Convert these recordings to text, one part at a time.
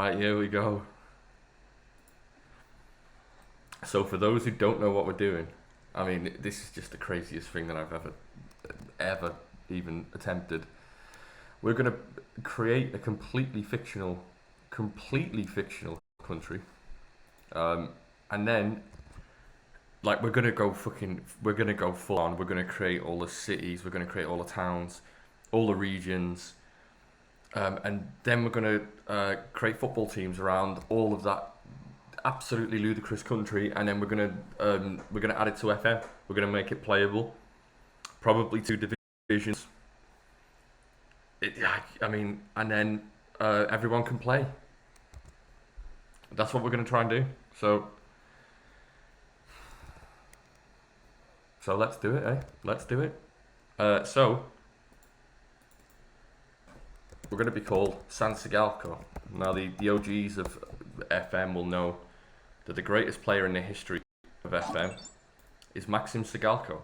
Right, here we go. So for those who don't know what we're doing, I mean, this is just the craziest thing that I've ever even attempted. We're gonna create a completely fictional country, um, and then like we're gonna go full on. We're gonna create all the cities. We're gonna create all the towns, all the regions, and then we're gonna create football teams around all of that absolutely ludicrous country, and then we're gonna add it to FM. We're gonna make it playable, probably two divisions. I mean, and then everyone can play. That's what we're gonna try and do. So let's do it, eh? Let's do it. So we're gonna be called San Tsigalko. Now the OGs of FM will know that the greatest player in the history of FM is Maxim Tsigalko.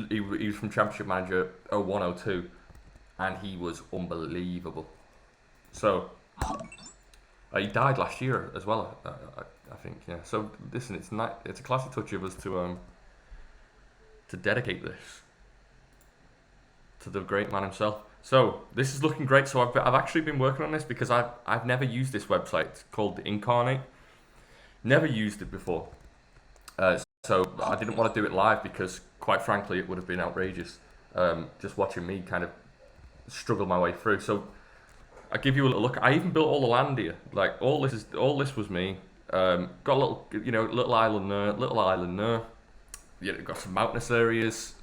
He was from Championship Manager 0102, and he was unbelievable. So he died last year as well, I think. Yeah. So listen, it's a classy touch of us to dedicate this to the great man himself. So this is looking great. So I've actually been working on this because I've never used this website. It's called Incarnate. Never used it before. So I didn't want to do it live because, quite frankly, it would have been outrageous. Just watching me kind of struggle my way through. So I give you a little look. I even built all the land here. Like all this was me. Got a little island there. Yeah, got some mountainous areas.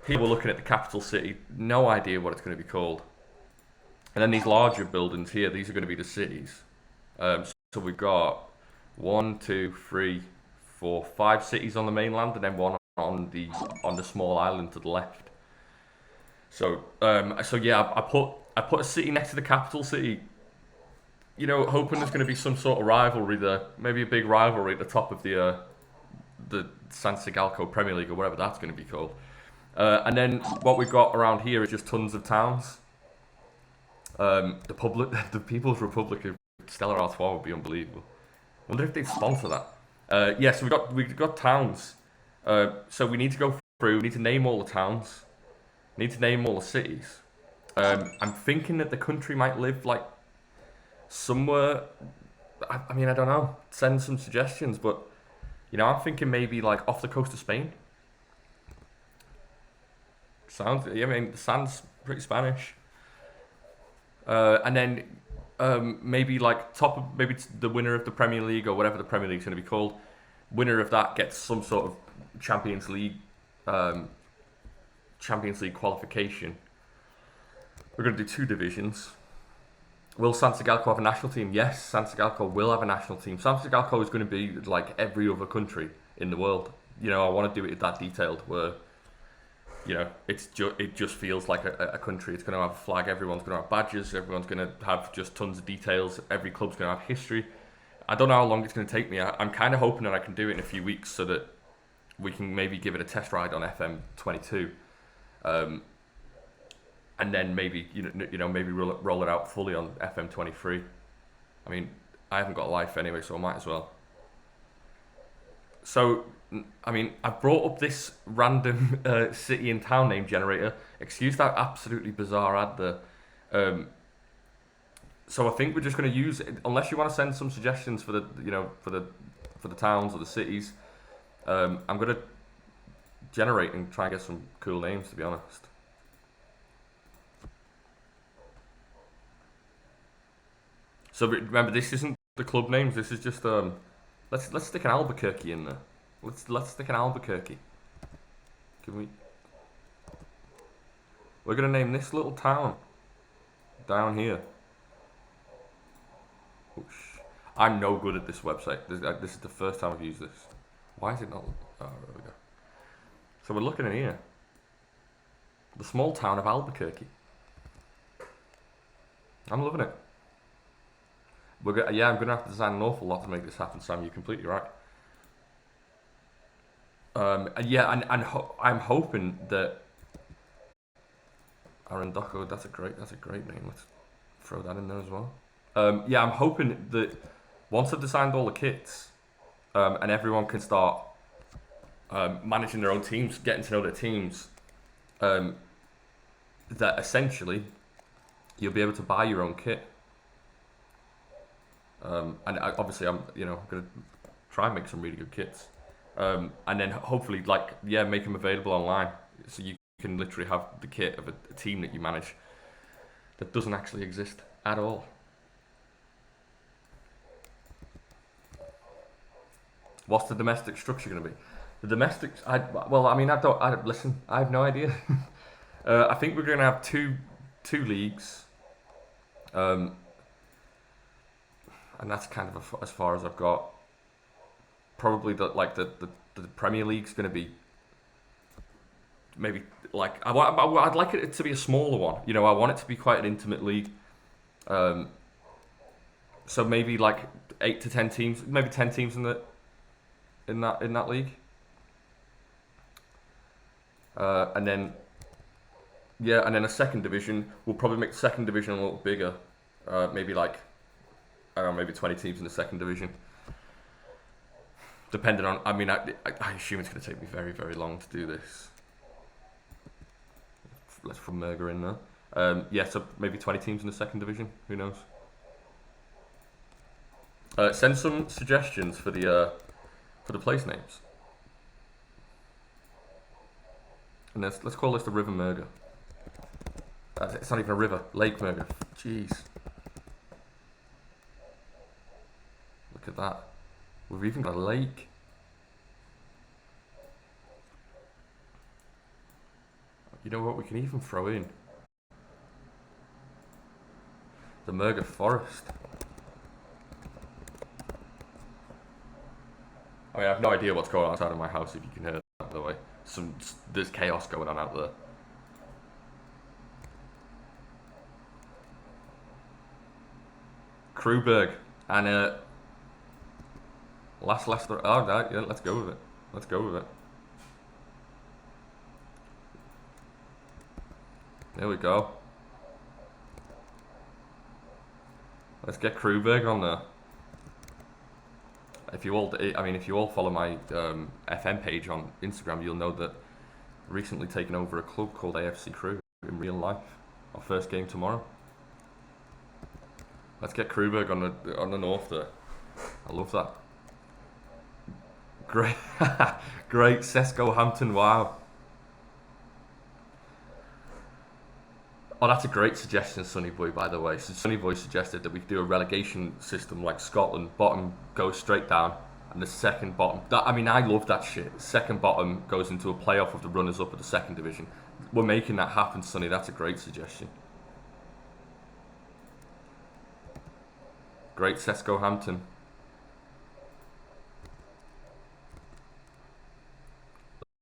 Here we're looking at the capital city. No idea what it's going to be called. And then these larger buildings here. These are going to be the cities. So we've got 1, 2, 3, 4, 5 cities on the mainland, and then one on the small island to the left. So yeah, I put a city next to the capital city. You know, hoping there's going to be some sort of rivalry there. Maybe a big rivalry at the top of the San Tsigalko Premier League or whatever that's going to be called. And then what we've got around here is just tons of towns. The People's Republic of Stella Artois would be unbelievable. I wonder if they'd sponsor that. Yeah, so we've got towns. So we need to go through. We need to name all the towns. We need to name all the cities. I'm thinking that the country might live like somewhere. I mean, I don't know. Send some suggestions, but I'm thinking maybe like off the coast of Spain. Sounds pretty Spanish. And then maybe like maybe the winner of the Premier League or whatever the Premier League's going to be called. Winner of that gets some sort of Champions League qualification. We're going to do 2 divisions. Will San Tsigalko have a national team? Yes, San Tsigalko will have a national team. San Tsigalko is going to be like every other country in the world. I want to do it that detailed where it just feels like a country. It's going to have a flag. Everyone's going to have badges. Everyone's going to have just tons of details. Every club's going to have history. I don't know how long it's going to take me. I'm kind of hoping that I can do it in a few weeks so that we can maybe give it a test ride on FM22, and then maybe maybe roll it out fully on FM23. I mean, I haven't got life anyway, so I might as well. So, I mean, I've brought up this random city and town name generator. Excuse that absolutely bizarre ad there. So I think we're just going to use it, unless you want to send some suggestions for the for the towns or the cities. I'm going to generate and try and get some cool names, to be honest. So remember, this isn't the club names. This is just let's stick an Albuquerque in there. Let's stick an Albuquerque. Can we? We're gonna name this little town down here. Oosh. I'm no good at this website. This is the first time I've used this. Why is it not? Oh, there we go. So we're looking in here. The small town of Albuquerque. I'm loving it. I'm gonna have to design an awful lot to make this happen, Sam. You're completely right. I'm hoping that Arendoko. That's a great name. throw that in there as well. Yeah, I'm hoping that once I've designed all the kits, and everyone can start managing their own teams, getting to know their teams, that essentially you'll be able to buy your own kit. And obviously, I'm gonna try and make some really good kits, and then hopefully, make them available online, so you can literally have the kit of a team that you manage that doesn't actually exist at all. What's the domestic structure going to be? The domestics, I listen. I have no idea. I think we're going to have two leagues, and that's kind of as far as I've got. Probably the Premier League's going to be maybe I'd like it to be a smaller one. I want it to be quite an intimate league. So maybe like 8 to 10 teams, maybe 10 teams in that league. And then a second division. We'll probably make the second division a little bigger. Maybe I don't know, maybe 20 teams in the second division. Depending on, I assume it's going to take me very, very long to do this. Let's throw Merger in there. So maybe 20 teams in the second division. Who knows? Send some suggestions for the place names. And let's call this the River Merger. It's not even a river. Lake Merger. Jeez. Look at that. We've even got a lake. You know what we can even throw in? The Merger Forest. I have no idea what's going on outside of my house, if you can hear that, by the way. There's chaos going on out there. Krewberg and last. Oh, right, yeah, let's go with it. There we go. Let's get Krewberg on there. If you all follow my FM page on Instagram, you'll know that I've recently taken over a club called AFC Crew in real life. Our first game tomorrow. Let's get Krewberg on the north there. I love that. Great, great Sesco Hampton. Wow. Oh, that's a great suggestion, Sonny Boy, by the way. So Sonny Boy suggested that we do a relegation system like Scotland. Bottom goes straight down, and the second bottom... I love that shit. Second bottom goes into a playoff of the runners-up of the second division. We're making that happen, Sonny. That's a great suggestion. Great Sesco Hampton.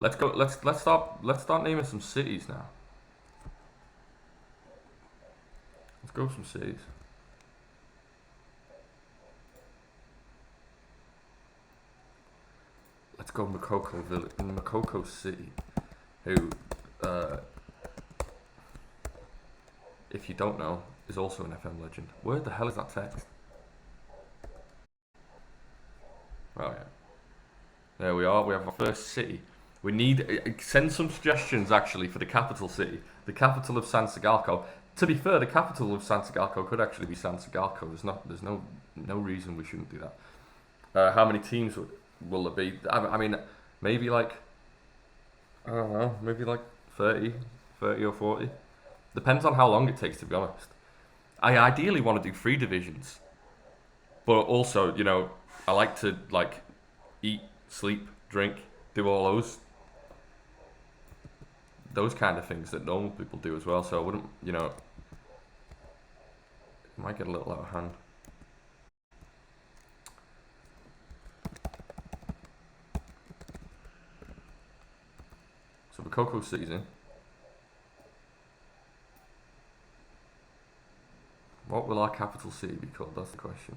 Let's go. Let's start naming some cities now. Let's go with some cities. Let's go Makoko Village in Makoko City, who, if you don't know, is also an FM legend. Where the hell is that text? Oh yeah. There we are. We have our first city. We need send some suggestions actually for the capital city, the capital of San Tsigalko. To be fair, the capital of San Tsigalko could actually be San Tsigalko. There's no reason we shouldn't do that. How many teams will there be? Maybe I don't know, maybe 30 or 40. Depends on how long it takes, to be honest. I ideally want to do 3 divisions, but also, I like to eat, sleep, drink, do all those kind of things that normal people do as well. So I wouldn't, it might get a little out of hand. So the Cocoa City's in. What will our capital city be called? That's the question.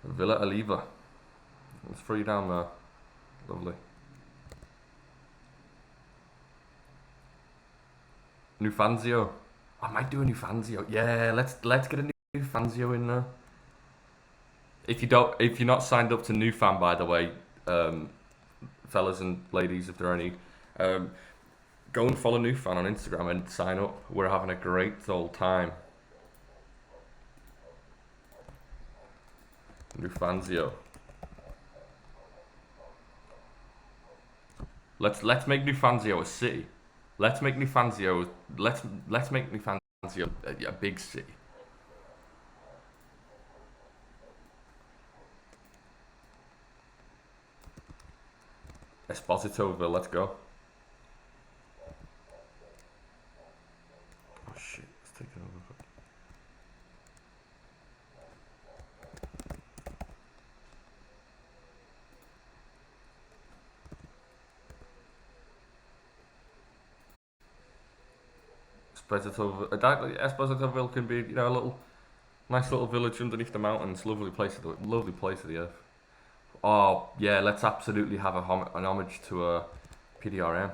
Villa Oliva. Let's throw you down there. Lovely. New Fanzio. I might do a new Fanzio. Yeah, let's get a new Fanzio in there. If you're not signed up to New Fan, by the way, um, fellas and ladies, if there are any, um, go and follow New Fan on Instagram and sign up. We're having a great old time. New Fanzio. Let's make New Fanzio a city. Let's make New Fanzio. Let's make New Fanzio a big city. Espositoville, let's go. Oh shit, let's take it over. Espositoville can be, a little nice little village underneath the mountains. Lovely place of the earth. Oh yeah, let's absolutely have an homage to PDRM.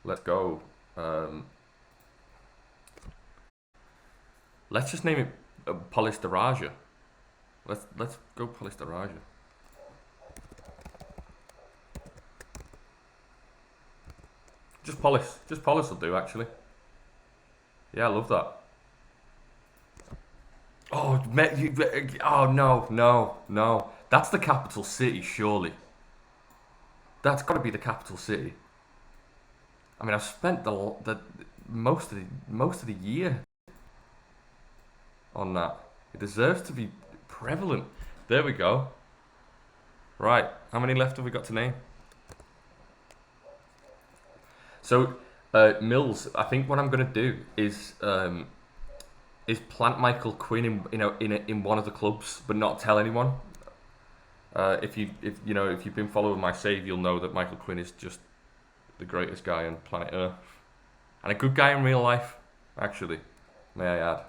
Let's go. Let's just name it Polysterasia. Let's go Polysterasia. Just Polis will do actually. Yeah, I love that. Oh, no. That's the capital city, surely. That's got to be the capital city. I mean, I've spent the most of the year on that. It deserves to be prevalent. There we go. Right, how many left have we got to name? So, Mills, I think what I'm gonna do is plant Michael Quinn in one of the clubs, but not tell anyone. If you've been following my save, you'll know that Michael Quinn is just the greatest guy on planet Earth, and a good guy in real life, actually. May I add?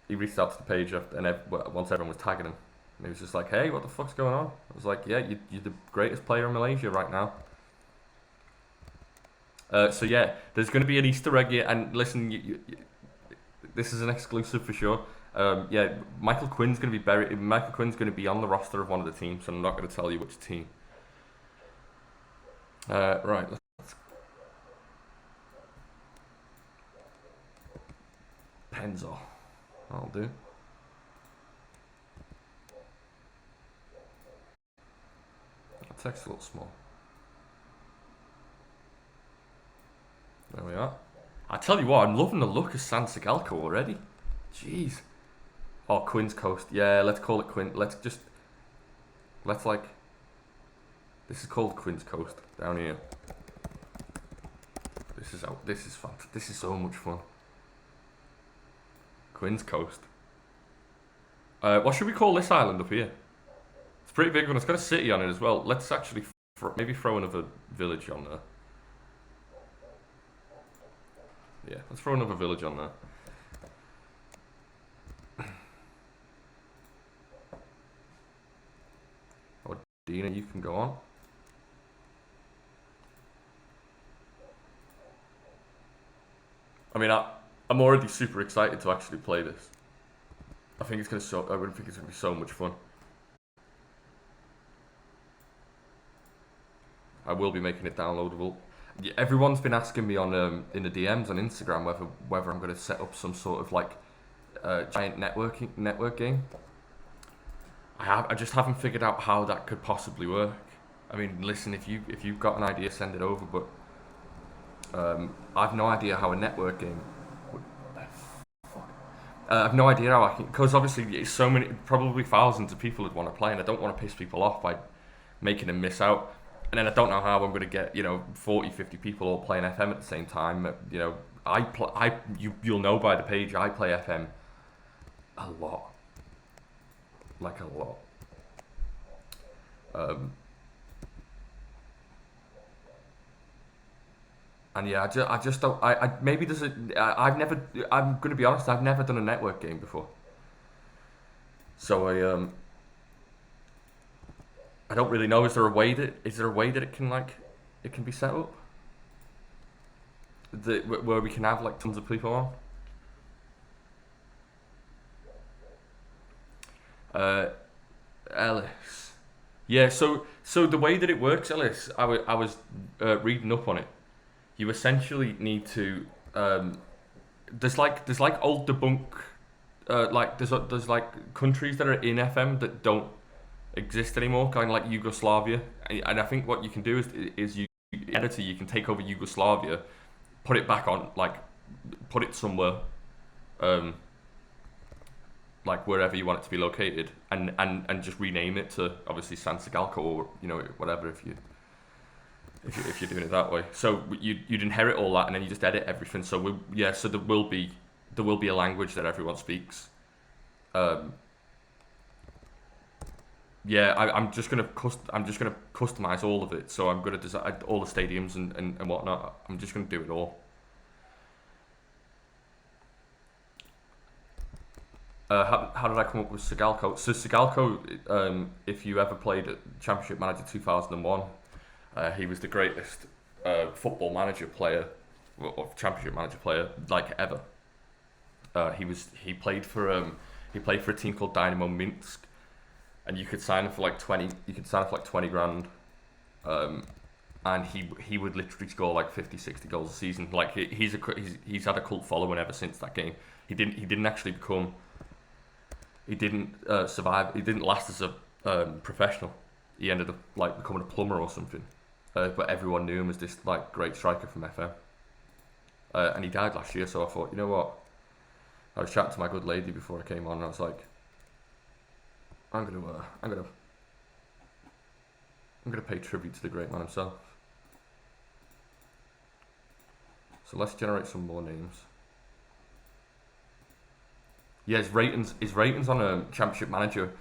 He reached out to the page once everyone was tagging him, and he was just like, "Hey, what the fuck's going on?" I was like, "Yeah, you're the greatest player in Malaysia right now." So yeah, there's going to be an Easter egg here, and listen, this is an exclusive for sure. Yeah, Michael Quinn's going to be buried. Michael Quinn's going to be on the roster of one of the teams, so I'm not going to tell you which team. Right, let's Penzo. I'll do. That text a little small. There we are. I tell you what, I'm loving the look of San Tsigalko already. Jeez. Oh, Quinn's Coast. Yeah, let's call it Quinn. This is called Quinn's Coast down here. This is fun. This is so much fun. Quinn's Coast. What should we call this island up here? It's a pretty big one. It's got a city on it as well. Let's actually maybe throw another village on there. Yeah, let's throw another village on there. Oh, Dina, you can go on. I mean, I'm already super excited to actually play this. I think it's gonna be so much fun. I will be making it downloadable. Yeah, everyone's been asking me on in the DMs on Instagram whether I'm going to set up some sort of like giant network game. I just haven't figured out how that could possibly work. I mean, listen, if you've got an idea, send it over. But I've no idea how a network game would. I've no idea how I can, because obviously it's so many, probably thousands of people would want to play, and I don't want to piss people off by making them miss out. And then I don't know how I'm going to get 40, 50 people all playing FM at the same time. You'll know by the page I play FM a lot, like a lot. And yeah, I just don't. Maybe there's a. I've never. I'm going to be honest. I've never done a network game before. So I don't really know. Is there a way that it can it can be set up? where we can have like tons of people on. Ellis. Yeah, so the way that it works, Ellis, I was reading up on it. You essentially need to there's like old debunk like there's like countries that are in FM that don't exist anymore, kind of like Yugoslavia, and I think what you can do is you editor you can take over Yugoslavia, put it back on like put it somewhere um like wherever you want it to be located, and just rename it to obviously San Tsigalko or whatever if you're doing it that way. So you'd inherit all that and then you just edit everything. So so there will be a language that everyone speaks. Um, yeah, I'm just gonna customize all of it. So I'm gonna design all the stadiums and whatnot. I'm just gonna do it all. How did I come up with Tsigalko? So Tsigalko, if you ever played at Championship Manager 2001, he was the greatest football manager player, or Championship Manager player like ever. He played for a team called Dynamo Minsk, and you could sign him for like 20. You could sign him for like 20 grand, um, and he would literally score like 50, 60 goals a season. Like he's had a cult following ever since that game. He didn't actually become he didn't survive. He didn't last as a professional. He ended up like becoming a plumber or something. But everyone knew him as this like great striker from FM. And he died last year. So I thought, you know what? I was chatting to my good lady before I came on, and I was like, I'm gonna pay tribute to the great man himself. So let's generate some more names. Yeah, his ratings on a Championship Manager.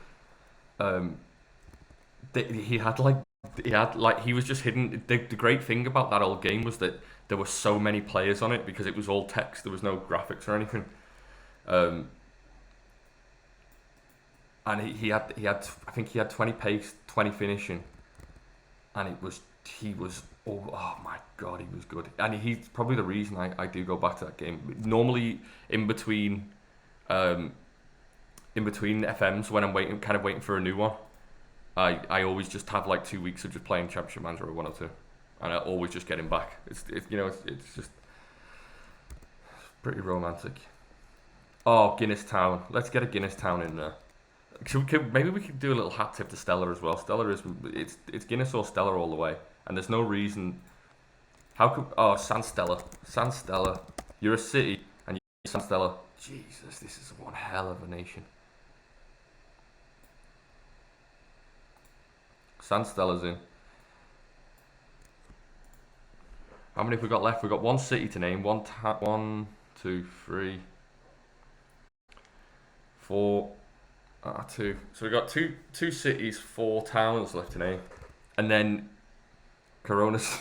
Um, he had like he was just hidden. The great thing about that old game was that there were so many players on it because it was all text. There was no graphics or anything. Um, and he had I think he had 20 pace, 20 finishing, and he was oh my god, he was good. And he's probably the reason I do go back to that game. Normally um, in between FMs when I'm waiting for a new one. I always just have like 2 weeks of just playing Championship Manager or 102, and I always just get him back. It's just pretty romantic. Oh, Guinness Town. Let's get a Guinness Town in there. Maybe we could do a little hat tip to Stella as well. Stella is it's Guinness or Stella all the way, and there's no reason. How could San Stella, San Stella? You're a city and you're San Stella. Jesus, this is one hell of a nation. San Stella's in. How many have we got left? We've got one city to name. One, two, three, four. Two. So we've got two cities, 4 towns left to name, and then Coronas.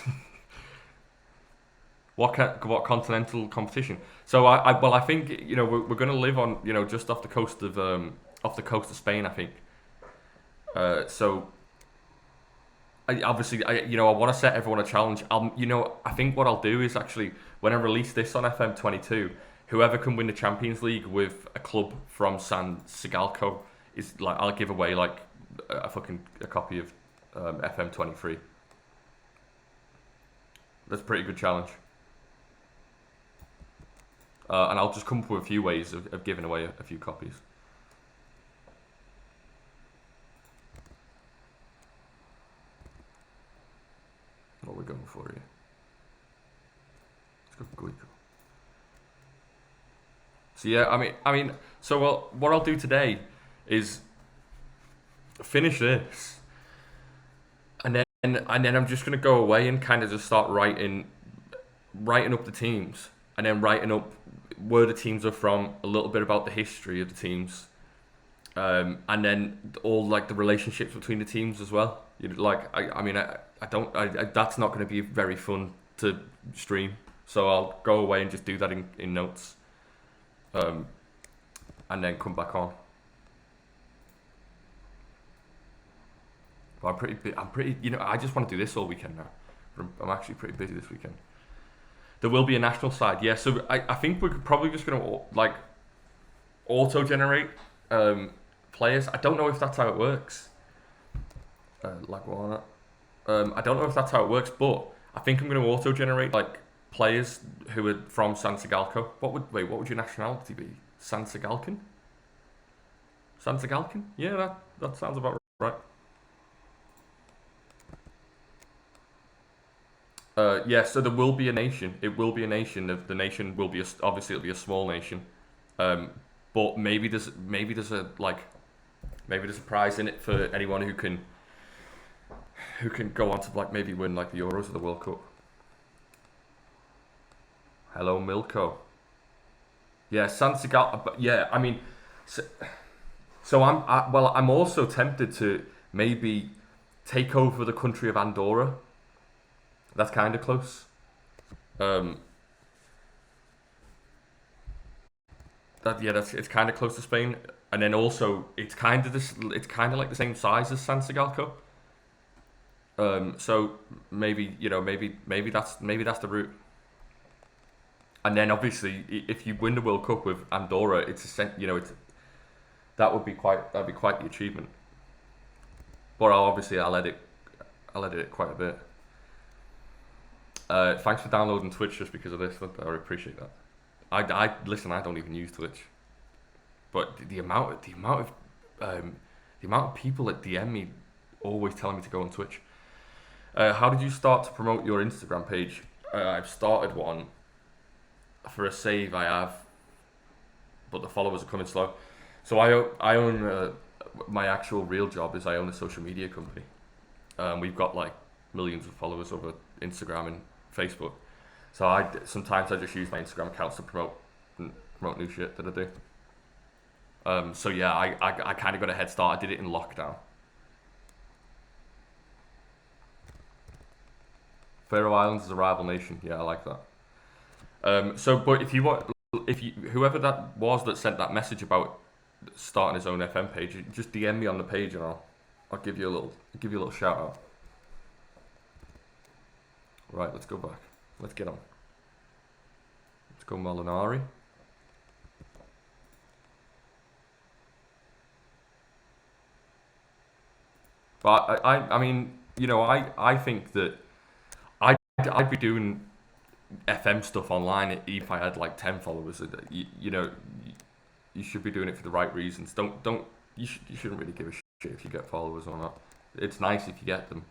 What continental competition? So I think we're going to live on just off the coast of Spain, I think. So I want to set everyone a challenge. I think what I'll do is actually when I release this on FM22, whoever can win the Champions League with a club from San Tsigalko is like I'll give away like a copy of FM23. That's a pretty good challenge. And I'll just come up with a few ways of giving away a few copies. What we're going for here? Let's go Goiko. So yeah, what I'll do today is finish this, and then I'm just gonna go away and kind of just start writing up the teams, and then writing up where the teams are from, a little bit about the history of the teams, and then all like the relationships between the teams as well. That's not going to be very fun to stream, so I'll go away and just do that in notes, and then come back on. But I'm pretty. I just want to do this all weekend now. I'm actually pretty busy this weekend. There will be a national side, yeah. So I think we're probably just gonna like auto generate players. I don't know if that's how it works. Like what? I don't know if that's how it works, but I think I'm gonna auto generate like players who are from San Tsigalko. What would your nationality be? San Tsigalkan? San Tsigalkan? Yeah, that sounds about right. Yeah, so there will be a nation. It will be a nation. The nation will be obviously it'll be a small nation, but maybe there's a like maybe there's a prize in it for anyone who can go on to like maybe win like the Euros or the World Cup. Hello, Milko. Yeah, San Tsigal. But yeah, I mean, so, I'm also tempted to maybe take over the country of Andorra. That's kind of close. Um, that's it's kind of close to Spain, and then also it's kind of this. It's kind of like the same size as San Tsigalko. So maybe that's the route. And then obviously, if you win the World Cup with Andorra, it's that'd be quite the achievement. But I'll edit it quite a bit. Thanks for downloading Twitch just because of this. I really appreciate that. I listen. I don't even use Twitch, but the amount of people that DM me always telling me to go on Twitch. How did you start to promote your Instagram page? I've started one for a save I have, but the followers are coming slow. So I own my actual real job is I own a social media company. We've got like millions of followers over Instagram and Facebook. So sometimes I just use my Instagram accounts to promote new shit that I do. So yeah, I kind of got a head start. I did it in lockdown. Faroe Islands is a rival nation. Yeah, I like that. But if you want, if you whoever that was that sent that message about starting his own FM page, just DM me on the page and I'll give you a little shout out. Right, let's go back. Let's get on. Let's go Molinari. But I mean, I think that I'd be doing FM stuff online if I had like 10 followers. You should be doing it for the right reasons. You shouldn't really give a shit if you get followers or not. It's nice if you get them.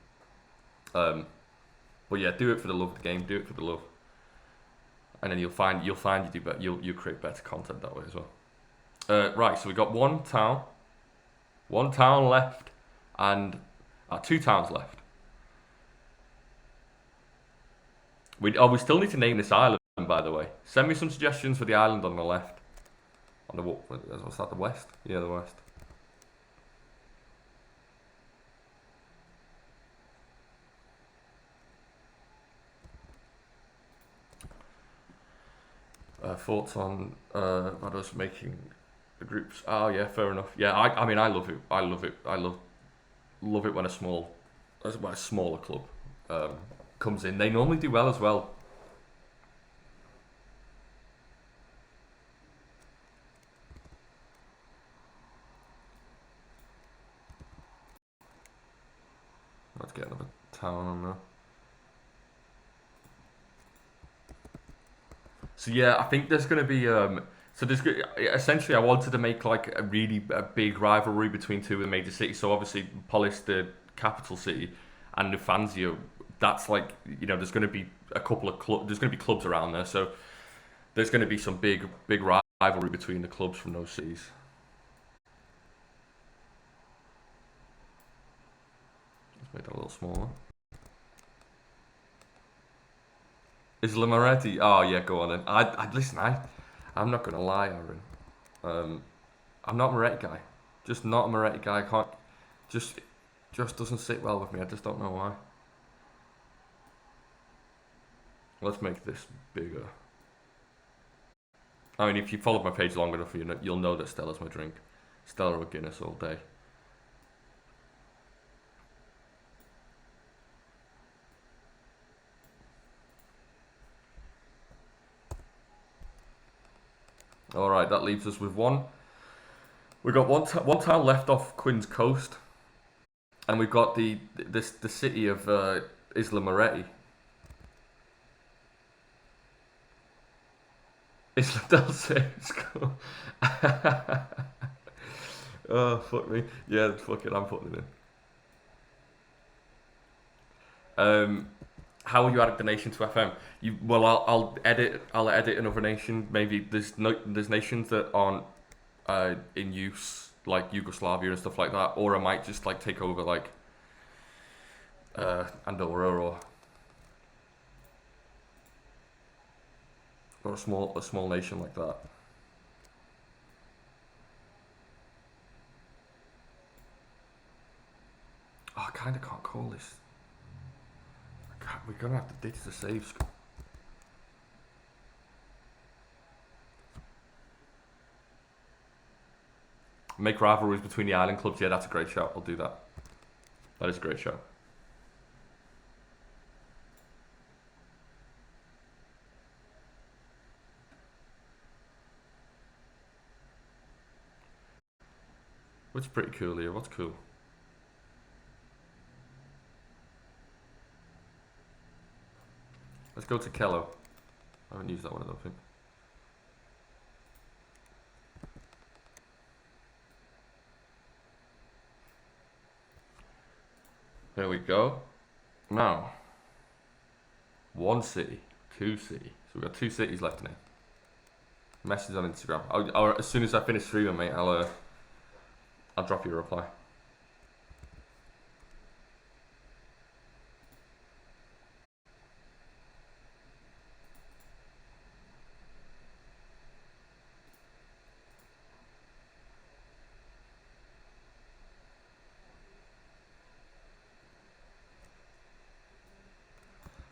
But yeah, do it for the love of the game. Do it for the love, and then you'll find you do better. You'll create better content that way as well. Right, so we got one town left, and two towns left. We still need to name this island, by the way. Send me some suggestions for the island on the left. On the what's that? The west? Yeah, the west. Thoughts on us making the groups? Oh yeah, fair enough. Yeah, I mean I love it. I love it when a smaller club comes in. They normally do well as well. Let's get another town on there. So yeah, I think there's going to be so there's essentially I wanted to make like a big rivalry between two of the major cities. So obviously Polis, the capital city, and Nufanzia. That's like there's going to be a couple of there's going to be clubs around there. So there's going to be some big rivalry between the clubs from those cities. Let's make that a little smaller. Is Limaretti? Oh yeah, go on then. I listen. I'm not gonna lie, Aaron. Um, I'm not a Moretti guy. Just not a Moretti guy. I can't. Just doesn't sit well with me. I just don't know why. Let's make this bigger. I mean, if you followed my page long enough, you'll know that Stella's my drink. Stella or Guinness all day. All right, that leaves us with one. We've got one town left off Quinn's Coast, and we've got the city of Isla Moretti. Isla del Cisco. Oh fuck me. Yeah, fuck it. I'm putting it in. How will you add the nation to FM? Well, I'll edit another nation. Maybe there's nations that aren't in use, like Yugoslavia and stuff like that, or I might just like take over like Andorra or a small nation like that. Oh, I kind of can't call this. We're gonna have to ditch the save score. Make rivalries between the island clubs. Yeah, that's a great shout. I'll do that. That is a great shout. What's pretty cool here? What's cool? Let's go to Kello. I haven't used that one, I don't think. There we go. Now, one city, two cities. So we've got two cities left now. Message on Instagram. As soon as I finish streaming, mate, I'll drop you a reply.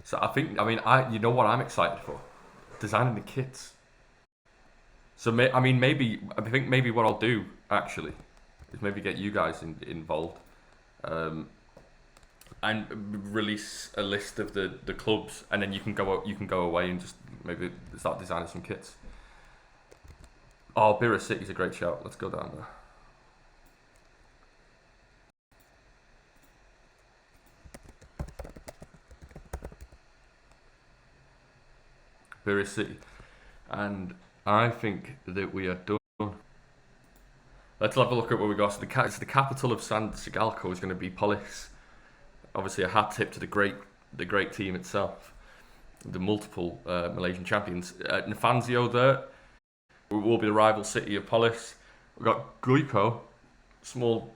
So you know what I'm excited for? Designing the kits. So I think maybe what I'll do actually is maybe get you guys involved, um, and release a list of the clubs, and then you can go away and just maybe start designing some kits. Oh, Bira City's a great shout. Let's go down there. Bira City, and I think that we are done. Let's have a look at what we got. So the capital of San Tsigalko is going to be Polis. Obviously, a hat tip to the great team itself, the multiple Malaysian champions. Nafanzio there will be the rival city of Polis. We've got Guiko, small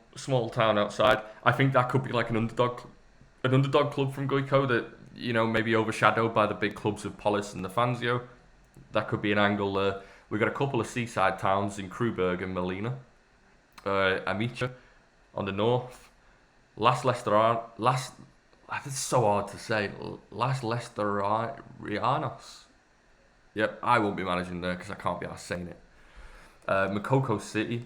town outside. I think that could be like an underdog club from Guiko that maybe overshadowed by the big clubs of Polis and Nafanzio. That could be an angle there. We've got a couple of seaside towns in Kruberg and Melina. Amicha on the north. Last. It's so hard to say. Las Lesterianos. Yep, I won't be managing there because I can't be asked saying it. Makoko City,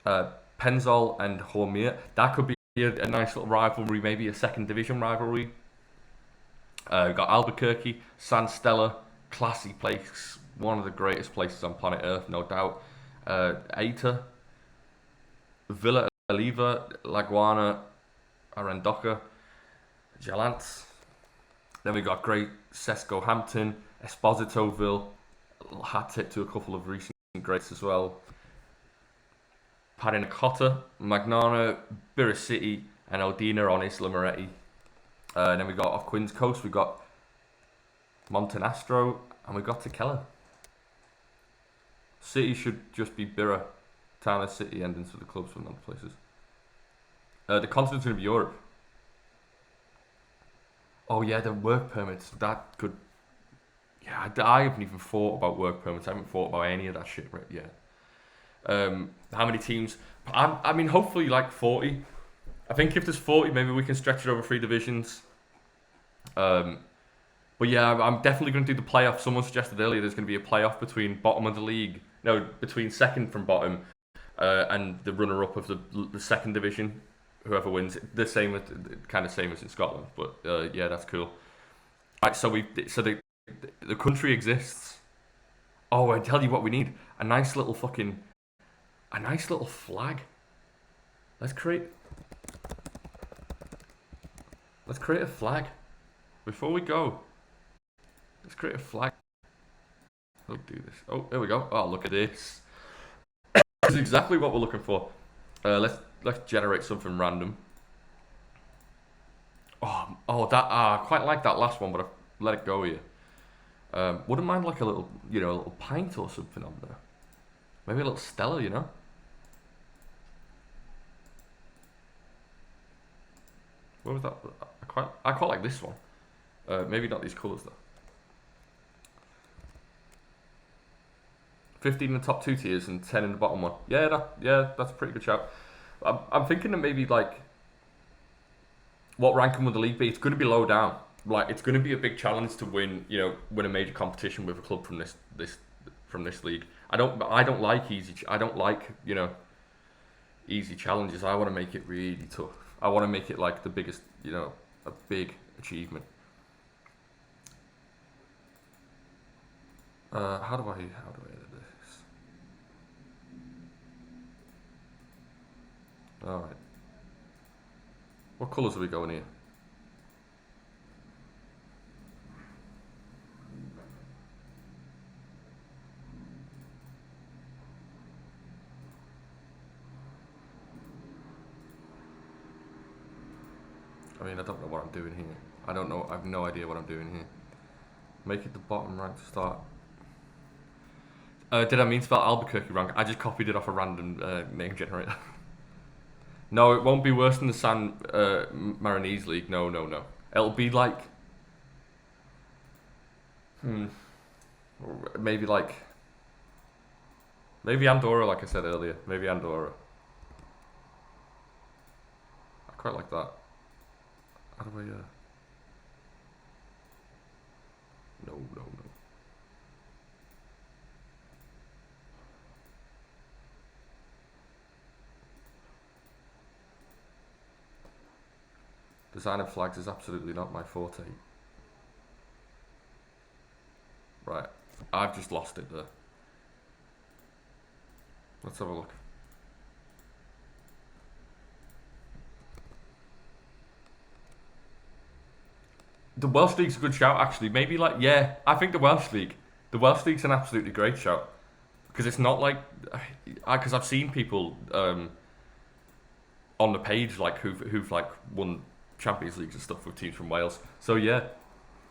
Penzol and Hormir. That could be a nice little rivalry, maybe a second division rivalry. We've got Albuquerque, San Stella, classy place, one of the greatest places on planet Earth, no doubt. Aita, Villa Oliva, Laguana, Arandoca, Jalance. Then we got great Sesco Hampton, Espositoville, hat tip to a couple of recent greats as well. Parinacota, Magnana, Bira City, and Odina on Isla Moretti. And then we got off Quinn's Coast, we got Montenastro, and we got Tequila. City should just be Bira, town and city endings for the clubs from other places. The continent's going to be Europe. Oh yeah, the work permits. That could. Yeah, I haven't even thought about work permits. I haven't thought about any of that shit right yet. How many teams? Hopefully like 40. I think if there's 40, maybe we can stretch it over 3 divisions. But yeah, I'm definitely going to do the playoff. Someone suggested earlier there's going to be a playoff between bottom of the league. No, between second from bottom and the runner-up of the second division. Whoever wins, the same as in Scotland. But yeah, that's cool. Right, so the country exists. Oh, I tell you what we need. A nice little fucking... A nice little flag. Let's create... Let's create a flag. Before we go. Let's create a flag. We'll do this. Oh, there we go. Oh, look at this. This is exactly what we're looking for. Let's generate something random. Oh, that I quite like that last one, but I've let it go here. Wouldn't mind like a little, a little pint or something on there. Maybe a little Stella, What was that? I quite like this one. Maybe not these colours though. 15 in the top 2 tiers and 10 in the bottom one. Yeah, that's a pretty good shout. I'm thinking that maybe like, what ranking would the league be? It's going to be low down. Like, it's going to be a big challenge to win, win a major competition with a club from this league. I don't like easy. I don't like easy challenges. I want to make it really tough. I want to make it like the biggest, a big achievement. How do I edit this? All right. What colours are we going here? I mean, I don't know what I'm doing here. I don't know. I have no idea what I'm doing here. Make it the bottom right to start. Did I mean spell Albuquerque wrong? I just copied it off a random name generator. No, it won't be worse than the San Marinese League. No. It'll be like... Maybe like... Maybe Andorra, like I said earlier. Maybe Andorra. I quite like that. How do I... No. Designing flags is absolutely not my forte. Right. I've just lost it there. Let's have a look. The Welsh League's a good shout, actually. Maybe like, yeah, I think the Welsh League. The Welsh League's an absolutely great shout. Because it's not like... Because I've seen people on the page like who've like won Champions Leagues and stuff with teams from Wales. So yeah,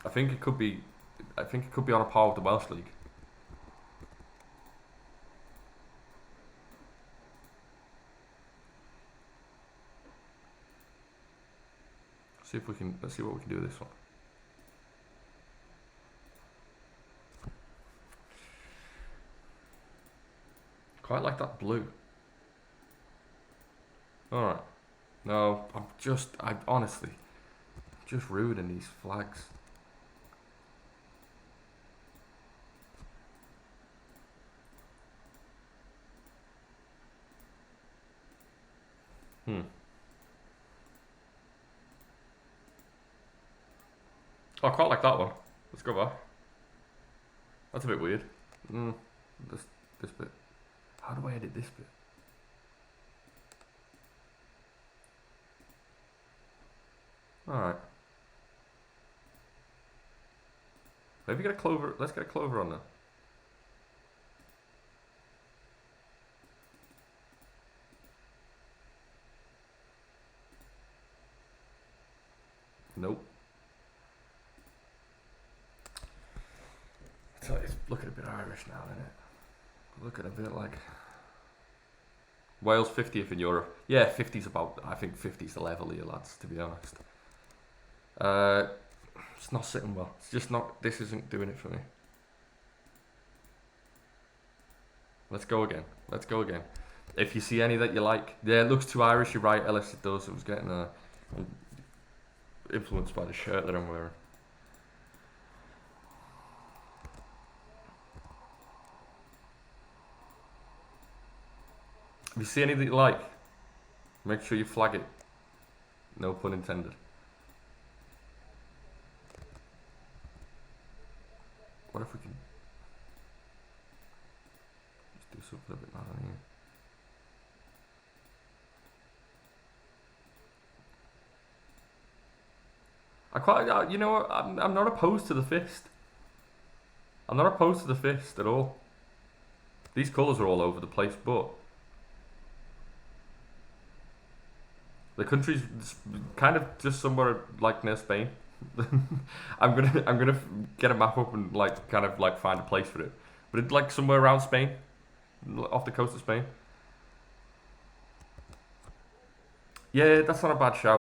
I think it could be on a par with the Welsh League. Let's see what we can do with this one. Quite like that blue. Alright. No, I'm honestly just ruining these flags. Oh, I quite like that one. Let's go back. That's a bit weird. This bit. How do I edit this bit? Alright. Maybe get a clover. Let's get a clover on there. Nope. So it's looking a bit Irish now, isn't it? Looking a bit like Wales 50th in Europe. Yeah, 50's about. I think 50's the level here, lads. To be honest, it's not sitting well. It's just not. This isn't doing it for me. Let's go again. If you see any that you like, yeah, it looks too Irish. You're right, Ellis. It does. It was getting influenced by the shirt that I'm wearing. If you see anything you like, make sure you flag it. No pun intended. What if we can... do something a bit mad on here. I quite, you know what? I'm not opposed to the fist. I'm not opposed to the fist at all. These colours are all over the place, but the country's kind of just somewhere like near Spain. I'm gonna get a map up and like kind of like find a place for it, but it's like somewhere around Spain, off the coast of Spain. Yeah, that's not a bad shout.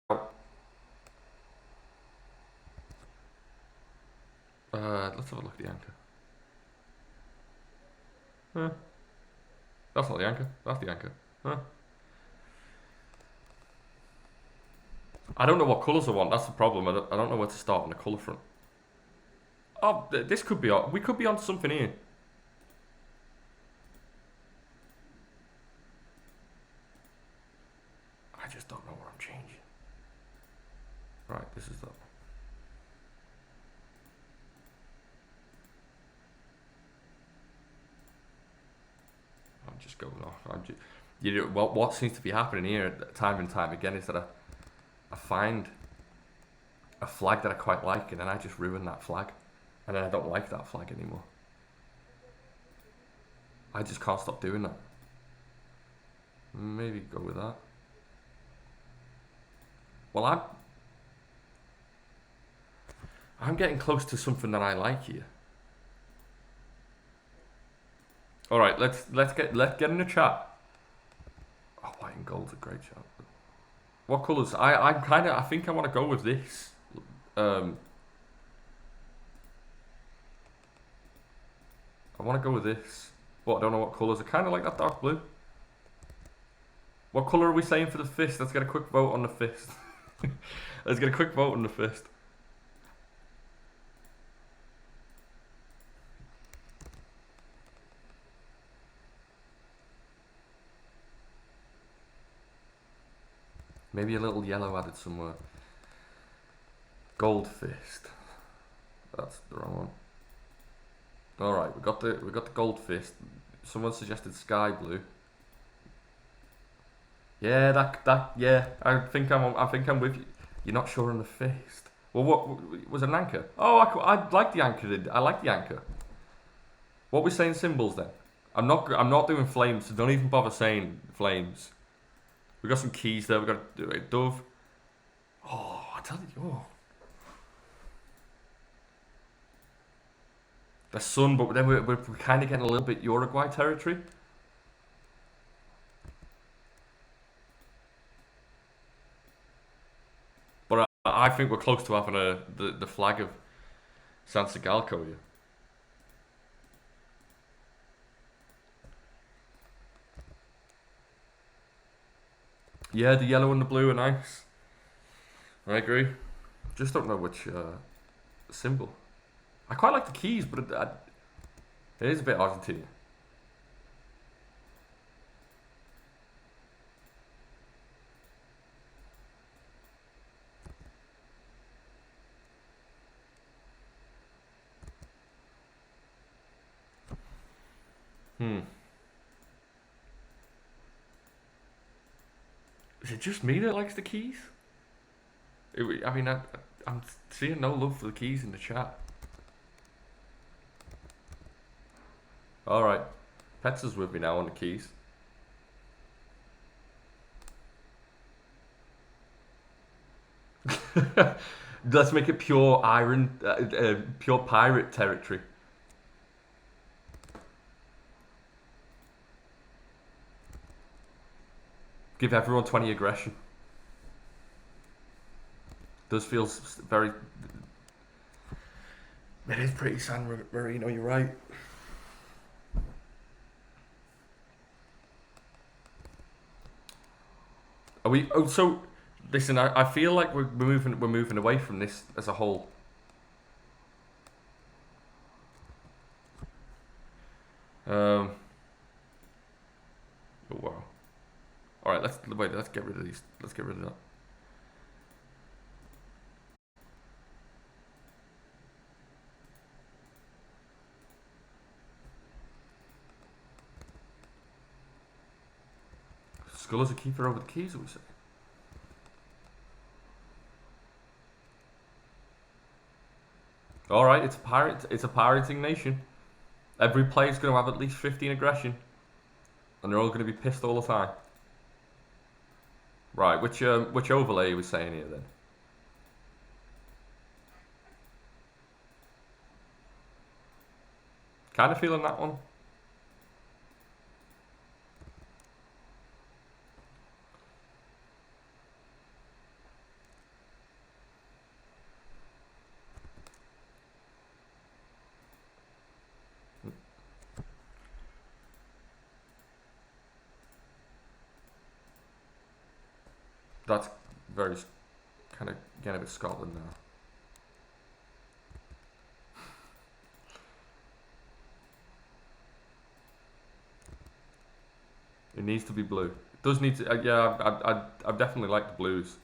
Let's have a look at the anchor. Huh. That's not the anchor. That's the anchor. Huh. I don't know what colours I want. That's the problem. I don't know where to start on the colour front. Oh, this could be on. We could be on something here. I just don't know where I'm changing. Right, this is that. I'm just going off. You know, what seems to be happening here time and time again is that I find a flag that I quite like, and then I just ruin that flag, and then I don't like that flag anymore. I just can't stop doing that. Maybe go with that. Well, I'm getting close to something that I like here. All right, let's get in the chat. Oh, white and gold's a great shot. What colours? I think I want to go with this. I want to go with this, but I don't know what colours. I kind of like that dark blue. What colour are we saying for the fist? Let's get a quick vote on the fist. Let's get a quick vote on the fist. Maybe a little yellow added somewhere. Gold fist. That's the wrong one. All right, we got the gold fist. Someone suggested sky blue. Yeah, that yeah. I think I'm with you. You're not sure on the fist. Well, what was it, an anchor? Oh, I like the anchor. I like the anchor. What are we saying symbols then? I'm not doing flames, so don't even bother saying flames. We got some keys there. We got a dove. Oh, I tell you, oh. The sun, but then we're kind of getting a little bit Uruguay territory. But I think we're close to having the flag of San Tsigalko here. Yeah, the yellow and the blue are nice. I agree. Just don't know which symbol. I quite like the keys, but it is a bit Argentinian. Is it just me that likes the keys? I mean, I'm seeing no love for the keys in the chat. Alright. Pets is with me now on the keys. Let's make it pure iron, pure pirate territory. Give everyone 20 aggression. Does feel very... It is pretty San Marino, you're right. Are we... Oh, so... Listen, I feel like we're moving away from this as a whole. Oh wow. Alright, let's get rid of these. Let's get rid of that. Skull as a keeper over the keys, we say. All right, it's a pirate. It's a pirating nation. Every player's going to have at least 15 aggression, and they're all going to be pissed all the time. Right, which overlay are we saying here then? Kind of feeling that one. That's very kind of getting a bit Scotland now. It needs to be blue. It does need to. Yeah, I definitely like the blues.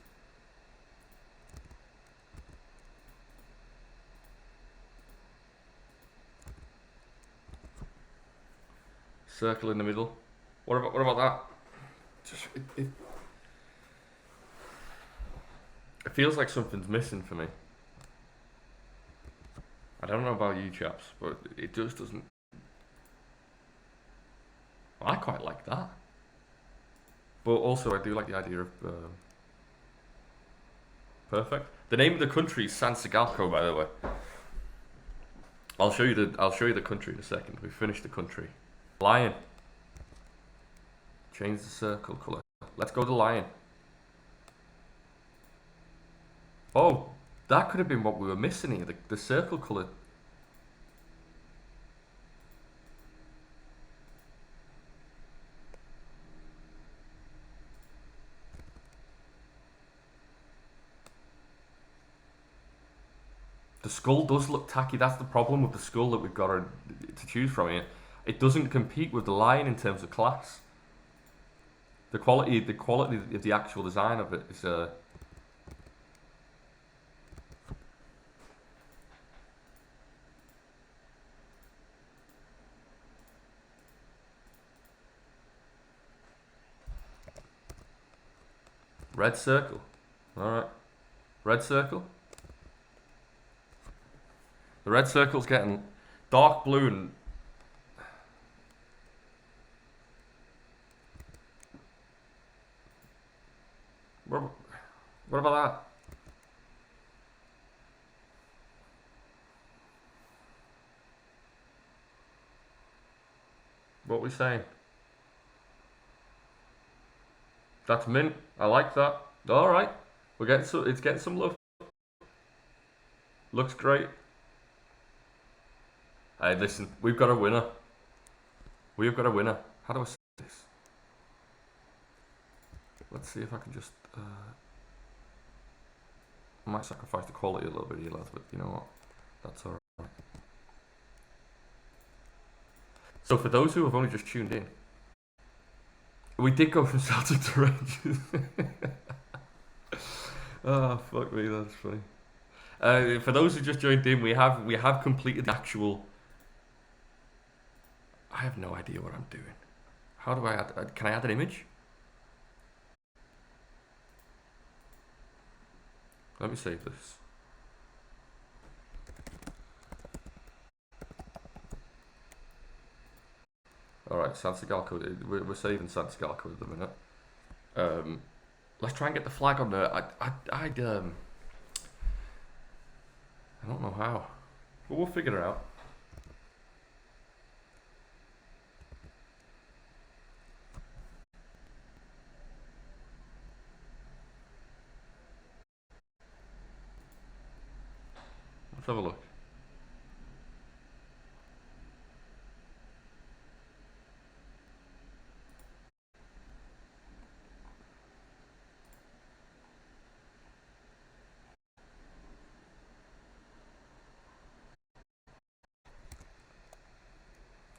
Circle in the middle. What about that? Just it feels like something's missing for me. I don't know about you chaps, but it just doesn't. I quite like that. But also, I do like the idea of perfect. The name of the country is San Tsigalko, by the way. I'll show you the country in a second. We finished the country. Lion. Change the circle color. Let's go to lion. Oh, that could have been what we were missing here. The circle color. The skull does look tacky. That's the problem with the skull that we've got to choose from here. It doesn't compete with the lion in terms of class. The quality of the actual design of it is red circle. All right, red circle. The red circle's getting dark blue and what about that? What are we saying? That's mint. I like that. All right, we're getting it's getting some love. Looks great. Hey, listen, we've got a winner. We've got a winner. How do I say this? Let's see if I can just. I might sacrifice the quality a little bit here, lads, but you know what? That's alright. So, for those who have only just tuned in, we did go from Celtic to Rangers. Oh, fuck me, that's funny. For those who just joined in, we have completed the actual. I have no idea what I'm doing. How do I add? Can I add an image? Let me save this. Alright, San Tsigalko. We're saving San Tsigalko at the minute. Let's try and get the flag on there. I don't know how. But we'll figure it out. Let's have a look.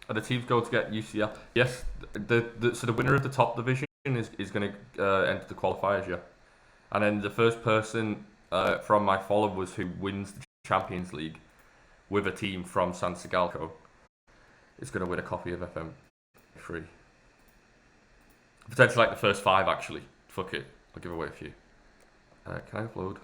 Are the teams going to get UCL? Yes. So the winner of the top division is going to enter the qualifiers, yeah. And then the first person from my followers who wins the Champions League with a team from San Tsigalko is going to win a copy of FM3. Potentially like the first 5 actually. Fuck it, I'll give away a few. Can I upload?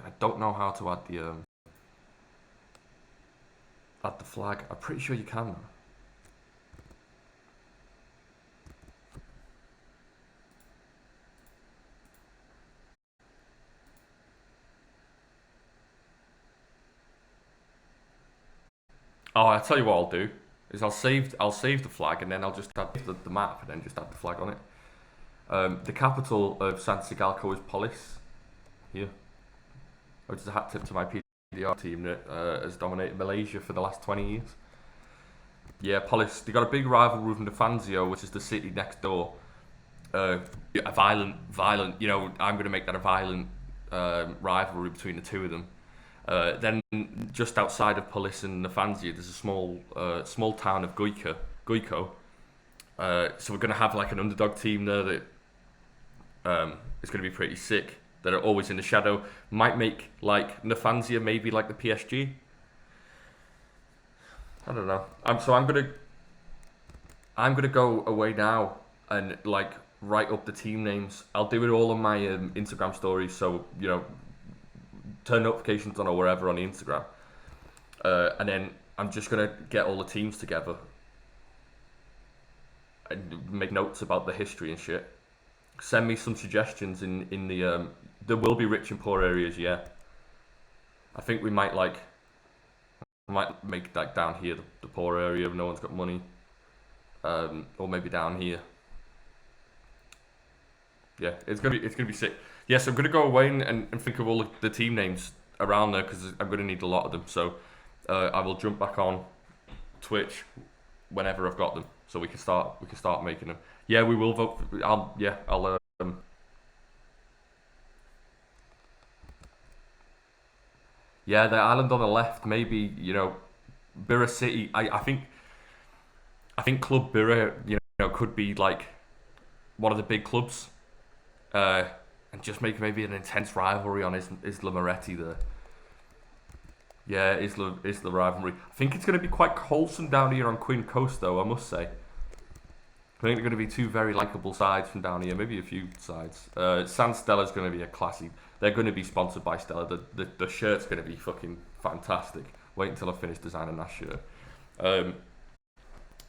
I don't know how to add the flag. I'm pretty sure you can though. Oh, I'll tell you what I'll do is I'll save the flag and then I'll just add the map and then just add the flag on it. The capital of San Tsigalko is Polis. Here, which is a hat tip to my PDR team that has dominated Malaysia for the last 20 years. Yeah, Polis. They got a big rivalry with Nafanzio, which is the city next door. A violent. You know, I'm going to make that a violent rivalry between the two of them. Then just outside of Polis and Nafanzia, there's a small town of Goiko. So we're going to have like an underdog team there that is going to be pretty sick. That are always in the shadow. Might make like Nafanzia maybe like the PSG. I don't know. I'm gonna go away now and like write up the team names. I'll do it all on my Instagram stories. So you know, turn notifications on or wherever on the Instagram. And then I'm just gonna get all the teams together and make notes about the history and shit. Send me some suggestions in the there will be rich and poor areas, yeah. I think we might make like down here the poor area if no one's got money. Or maybe down here. Yeah, it's gonna be sick. Yes, I'm gonna go away and think of all the team names around there because I'm gonna need a lot of them. So I will jump back on Twitch whenever I've got them, so we can start making them. Yeah, we will vote. I'll. Yeah, the island on the left, maybe you know, Birra City. I think Club Birra, you know, could be like one of the big clubs, and just make maybe an intense rivalry on Isla Moretti there. Yeah, Isla rivalry. I think it's going to be quite wholesome down here on Queen Coast, though. I must say. I think they're going to be two very likable sides from down here, maybe a few sides. San Stella's going to be a classy. They're going to be sponsored by Stella. The shirt's going to be fucking fantastic. Wait until I finish designing that shirt.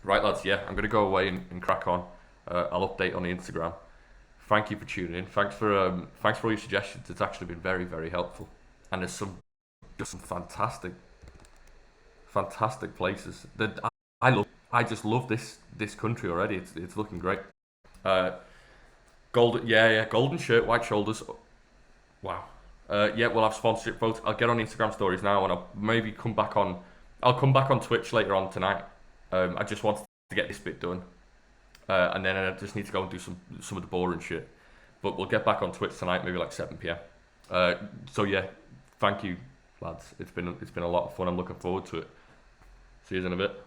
Right, lads, yeah, I'm going to go away and crack on. I'll update on the Instagram. Thank you for tuning in. Thanks for all your suggestions. It's actually been very, very helpful. And there's some fantastic places that I love. I just love this country already. It's looking great. Golden shirt, white shoulders. Wow. Yeah, we'll have sponsorship votes. I'll get on Instagram stories now, and I'll maybe come back on. I'll come back on Twitch later on tonight. I just wanted to get this bit done, and then I just need to go and do some of the boring shit. But we'll get back on Twitch tonight, maybe like 7 p.m. So yeah, thank you, lads. It's been a lot of fun. I'm looking forward to it. See you in a bit.